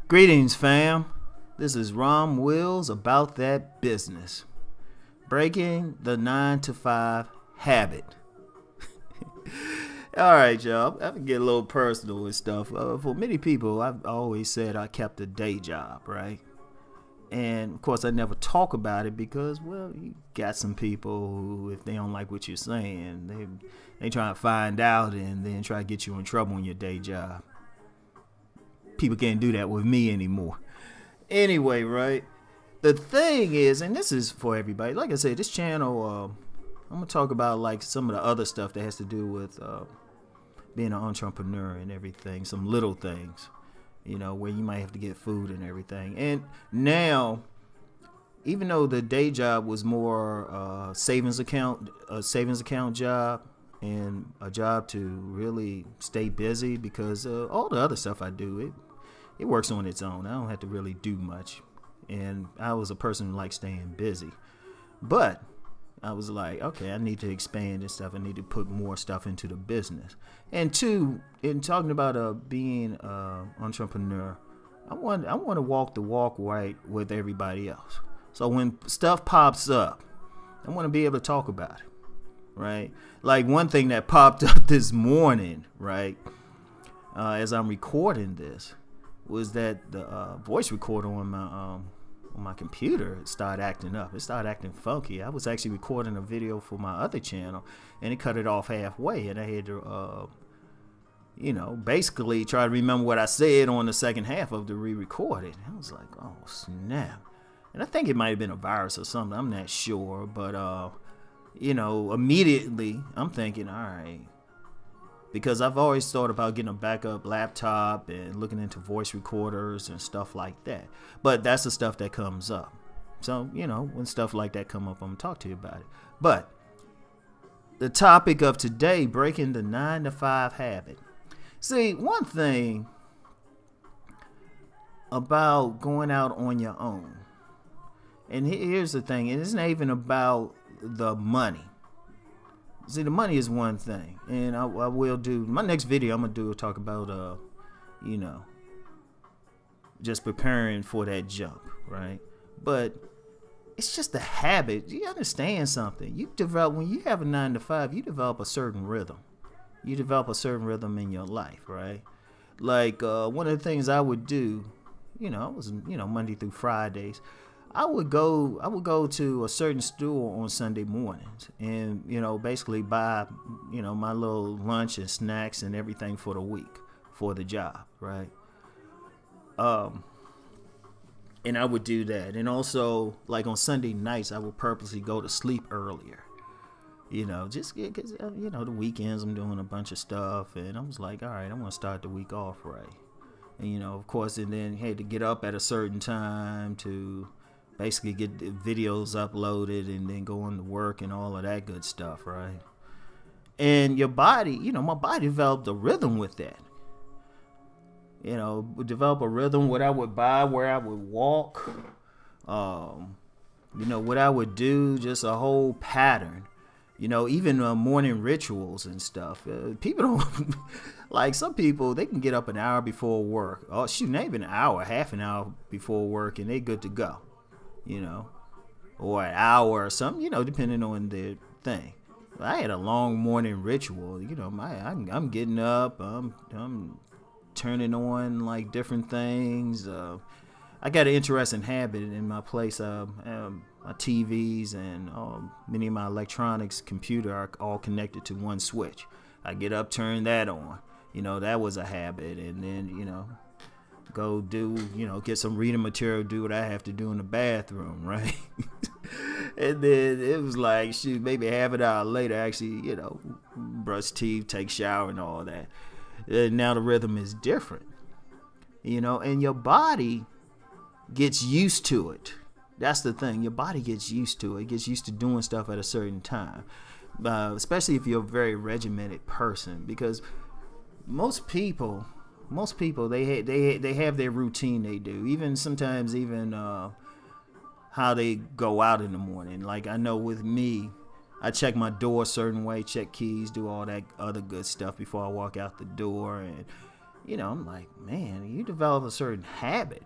Greetings, fam. This is Rom Wills about that business. Breaking the 9-to-5 habit. All right, y'all. I can get a little personal and stuff. For many people, I've always said I kept a day job, right? And of course, I never talk about it because, well, you got some people who, if they don't like what you're saying, they try to find out and then try to get you in trouble in your day job. People can't do that with me anymore. Anyway, right? The thing is, and this is for everybody, like I said, this channel, I'm going to talk about like some of the other stuff that has to do with being an entrepreneur and everything, some little things, you know, where you might have to get food and everything. And now, even though the day job was more savings account job and a job to really stay busy, because all the other stuff I do, it works on its own. I don't have to really do much. And I was a person who likes staying busy. But I was like, okay, I need to expand and stuff. I need to put more stuff into the business. And two, in talking about being an entrepreneur, I want to walk the walk right with everybody else. So when stuff pops up, I want to be able to talk about it, right? Like one thing that popped up this morning, right, as I'm recording this, was that the voice recorder on my computer started acting up. It started acting funky. I was actually recording a video for my other channel, and it cut it off halfway, and I had to, you know, basically try to remember what I said on the second half of the re-recorded. I was like, oh, snap. And I think it might have been a virus or something. I'm not sure, but, you know, immediately I'm thinking, all right, because I've always thought about getting a backup laptop and looking into voice recorders and stuff like that. But that's the stuff that comes up. So, you know, when stuff like that come up, I'm going to talk to you about it. But the topic of today, breaking the 9-to-5 habit. See, one thing about going out on your own, and here's the thing, it isn't even about the money. See, the money is one thing, and I will do my next video. I'm gonna talk about you know, just preparing for that jump, right? But it's just a habit. You understand something? You develop when you have a 9-to-5. You develop a certain rhythm. You develop a certain rhythm in your life, right? Like one of the things I would do, you know, it was Monday through Fridays. I would go to a certain store on Sunday mornings and, you know, basically buy, you know, my little lunch and snacks and everything for the week for the job, right? And I would do that. And also, like on Sunday nights, I would purposely go to sleep earlier, you know, just because, you know, the weekends I'm doing a bunch of stuff, and I was like, all right, I'm going to start the week off right. And, you know, of course, and then had to get up at a certain time to basically get the videos uploaded and then go on to work and all of that good stuff, right? And your body, you know, my body developed a rhythm with that. You know, would develop a rhythm, what I would buy, where I would walk, you know, what I would do, just a whole pattern. You know, even morning rituals and stuff. People don't, like some people, they can get up an hour before work. Oh, shoot, not even an hour, half an hour before work, and they good to go. You know, or an hour or something, you know, depending on the thing. I had a long morning ritual, you know, I'm getting up, I'm turning on like different things. I got an interesting habit in my place. My TVs and many of my electronics, computer are all connected to one switch. I get up, turn that on. You know, that was a habit, and then, you know, go do, you know, get some reading material, do what I have to do in the bathroom, right? And then it was like, shoot, maybe half an hour later, actually, you know, brush teeth, take shower and all that. And now the rhythm is different, you know, and your body gets used to it. That's the thing. Your body gets used to it. It gets used to doing stuff at a certain time, especially if you're a very regimented person, because most people most people they have their routine they do. Even sometimes even how they go out in the morning. Like I know with me, I check my door a certain way, check keys, do all that other good stuff before I walk out the door. And I'm like, man, you develop a certain habit.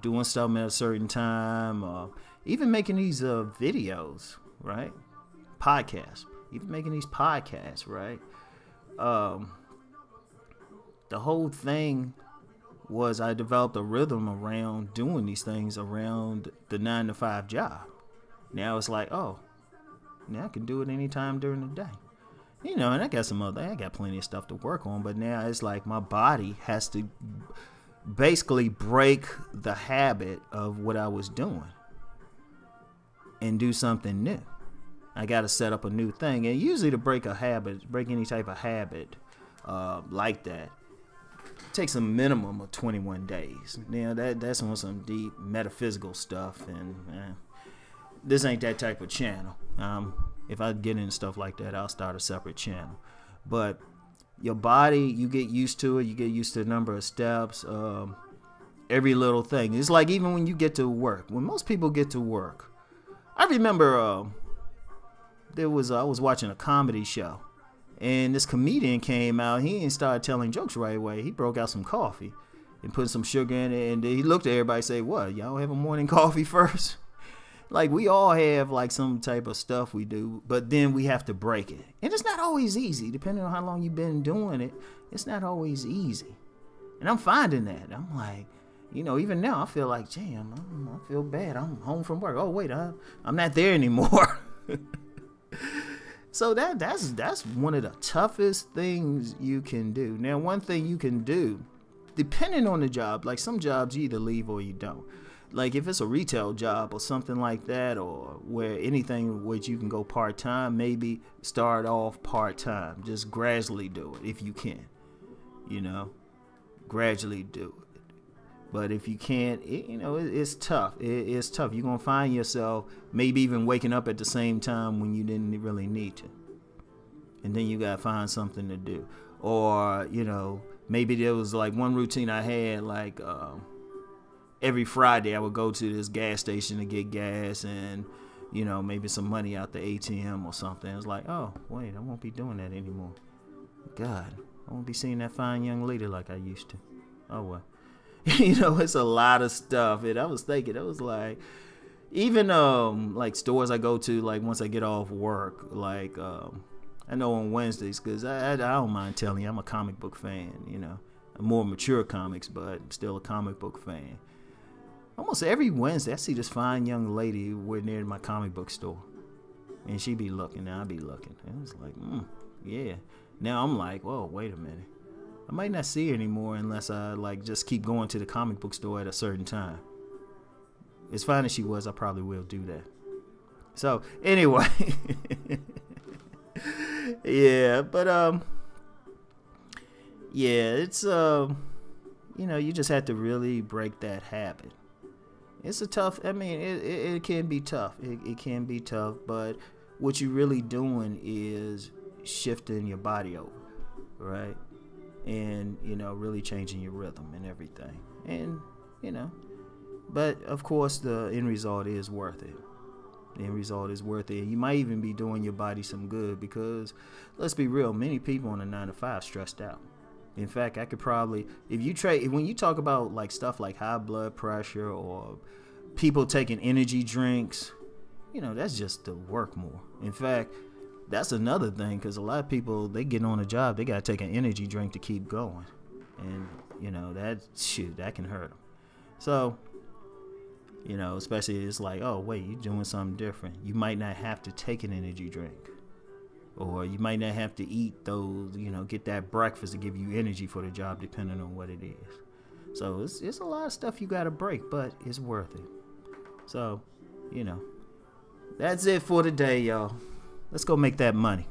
Doing something at a certain time, even making these videos, right? Podcasts, even making these podcasts, right? The whole thing was I developed a rhythm around doing these things around the 9-to-5 job. Now it's like, oh, now I can do it anytime during the day. And I got plenty of stuff to work on, but now it's like my body has to basically break the habit of what I was doing and do something new. I got to set up a new thing. And usually to break any type of habit like that, it takes a minimum of 21 days. Now that's on some deep metaphysical stuff, and this ain't that type of channel. If I get into stuff like that, I'll start a separate channel. But your body, you get used to it. You get used to the number of steps, every little thing. It's like even when you get to work. When most people get to work, I remember I was watching a comedy show, and this comedian came out. He didn't start telling jokes right away. He broke out some coffee and put some sugar in it, and he looked at everybody and said, "What, y'all have a morning coffee first?" Like we all have like some type of stuff we do, but then we have to break it. And it's not always easy, depending on how long you've been doing it. It's not always easy. And I'm finding that. I'm like, even now I feel like, damn, I feel bad. I'm home from work. Oh, wait, I'm not there anymore. So that's one of the toughest things you can do. Now, one thing you can do, depending on the job, like some jobs you either leave or you don't. Like if it's a retail job or something like that, or where anything which you can go part-time, maybe start off part-time. Just gradually do it if you can, gradually do it. But if you can't, it's tough. It's tough. You're going to find yourself maybe even waking up at the same time when you didn't really need to. And then you got to find something to do. Or, maybe there was like one routine I had, like, every Friday I would go to this gas station to get gas and, maybe some money out the ATM or something. It's like, oh, wait, I won't be doing that anymore. God, I won't be seeing that fine young lady like I used to. Oh, well. It's a lot of stuff. And I was thinking, it was like, even like stores I go to, like once I get off work, like I know on Wednesdays, because I don't mind telling you, I'm a comic book fan, more mature comics, but still a comic book fan. Almost every Wednesday, I see this fine young lady near my comic book store. And she be looking, and I be looking. And it's like, yeah. Now I'm like, whoa, wait a minute. I might not see her anymore unless I, like, just keep going to the comic book store at a certain time. As fine as she was, I probably will do that. So, anyway. Yeah, but, yeah, it's, you just have to really break that habit. It's a tough, it can be tough. It can be tough, but what you're really doing is shifting your body over, right? And, really changing your rhythm and everything. And, but of course the end result is worth it. The end result is worth it. You might even be doing your body some good because, let's be real, many people on a 9-to-5 stressed out. In fact, I could probably, when you talk about like stuff like high blood pressure or people taking energy drinks, that's just to work more. In fact, that's another thing, because a lot of people, they get on a job, they got to take an energy drink to keep going. And, that can hurt them. So, especially it's like, oh, wait, you're doing something different. You might not have to take an energy drink. Or you might not have to eat those, get that breakfast to give you energy for the job, depending on what it is. So it's a lot of stuff you got to break, but it's worth it. So, that's it for today, y'all. Let's go make that money.